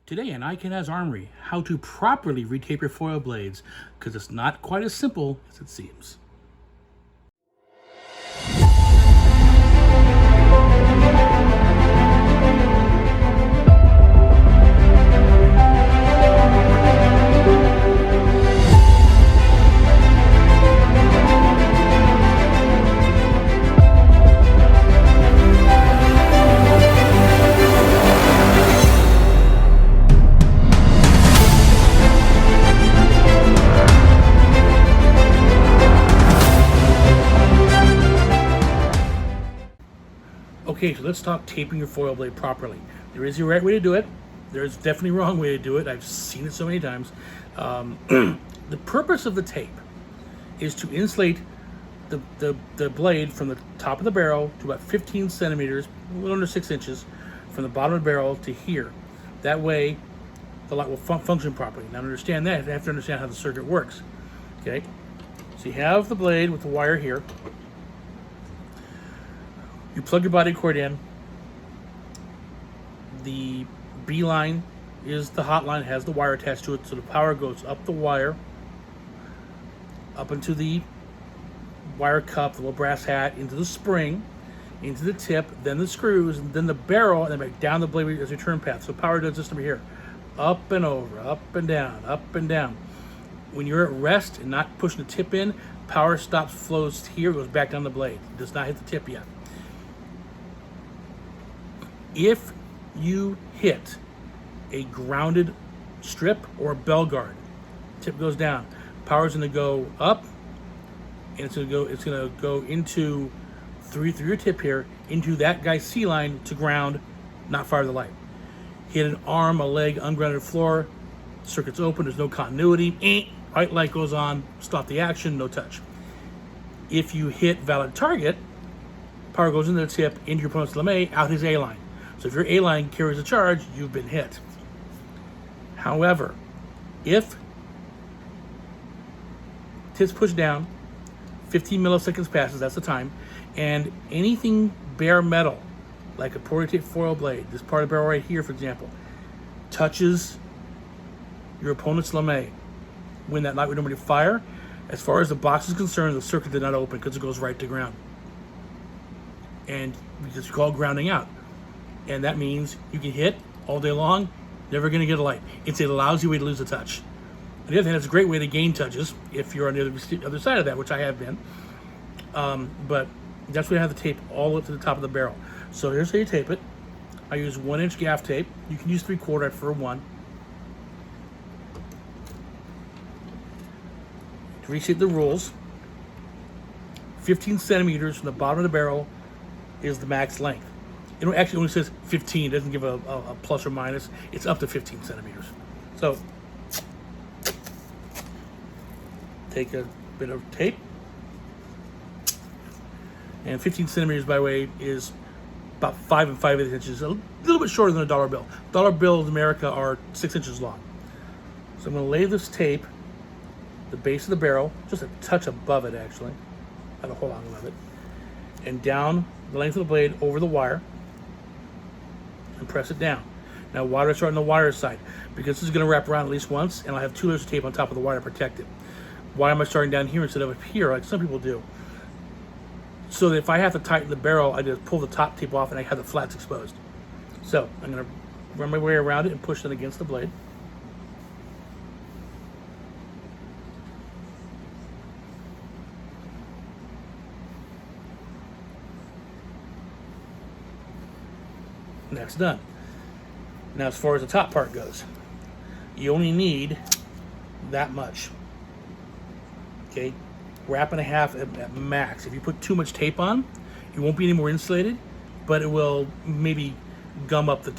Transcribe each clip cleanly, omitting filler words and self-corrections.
Today on Can Haz Armory, how to properly retape your foil blades, because it's not quite as simple as it seems. Okay, so let's talk taping your foil blade properly. There is a right way to do it. There's definitely a wrong way to do it. I've seen it so many times. The purpose of the tape is to insulate the blade from the top of the barrel to about 15 centimeters, a little under 6 inches, from the bottom of the barrel to here. That way, the light will function properly. Now, to understand that, you have to understand how the circuit works. Okay, so you have the blade with the wire here. You plug your body cord in. The B line is the hot line, has the wire attached to it, so the power goes up the wire, up into the wire cup, the little brass hat, into the spring, into the tip, then the screws, and then the barrel, and then back down the blade as your turn path. So power does this over here. Up and over, up and down, up and down. When you're at rest and not pushing the tip in, power stops, flows here, goes back down the blade. It does not hit the tip yet. If you hit a grounded strip or a bell guard, tip goes down, power's going to go up, and it's going to go into through your tip here into that guy's C line to ground, not fire the light. Hit an arm, a leg, ungrounded floor, circuit's open, there's no continuity, white light goes on, stop the action, no touch. If you hit valid target, power goes into the tip, into your opponent's lame, out his A line. So if your A line carries a charge, you've been hit. However, if tip's pushed down, 15 milliseconds passes, that's the time, and anything bare metal, like a poorly foil blade, this part of the barrel right here, for example, touches your opponent's lame, when that light would normally fire, as far as the box is concerned, the circuit did not open because it goes right to ground. And it's called grounding out. And that means you can hit all day long, never going to get a light. It's a lousy way to lose a touch. On the other hand, it's a great way to gain touches if you're on the other side of that, which I have been. But that's why I have the tape all the way to the top of the barrel. So here's how you tape it. I use 1-inch gaff tape. You can use 3/4, I prefer 1. To restate the rules, 15 centimeters from the bottom of the barrel is the max length. It actually only says 15, it doesn't give a plus or minus. It's up to 15 centimeters. So, take a bit of tape. And 15 centimeters, by the way, is about 5 5/8 inches, a little bit shorter than a dollar bill. Dollar bills in America are 6 inches long. So I'm going to lay this tape, the base of the barrel, just a touch above it actually, not a whole lot above it, and down the length of the blade over the wire, and press it down. Now wire start on the wire side, because this is going to wrap around at least once, and I'll have 2 layers of tape on top of the wire to protect it. Why am I starting down here instead of up here, like some people do? So that if I have to tighten the barrel, I just pull the top tape off and I have the flats exposed. So I'm going to run my way around it and push it against the blade. And that's done. Now, as far as the top part goes, you only need that much. Okay, wrap and a half at max. If you put too much tape on, it won't be any more insulated, but it will maybe gum up the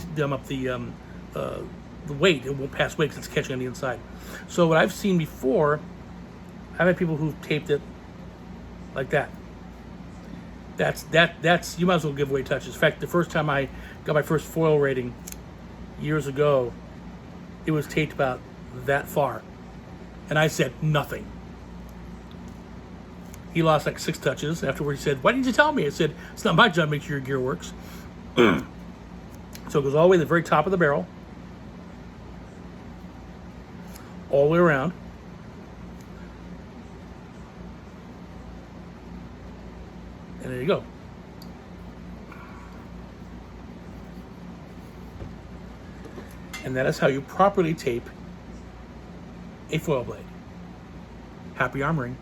weight. It won't pass weight because it's catching on the inside. So what I've seen before, I've had people who've taped it like that. That's you might as well give away touches. In fact, the first time I got my first foil rating years ago, it was taped about that far, and I said nothing. He lost like 6 touches. Afterwards, he said, "Why didn't you tell me?" I said, "It's not my job to make sure your gear works." So it goes all the way to the very top of the barrel, all the way around. And there you go. And that is how you properly tape a foil blade. Happy armoring.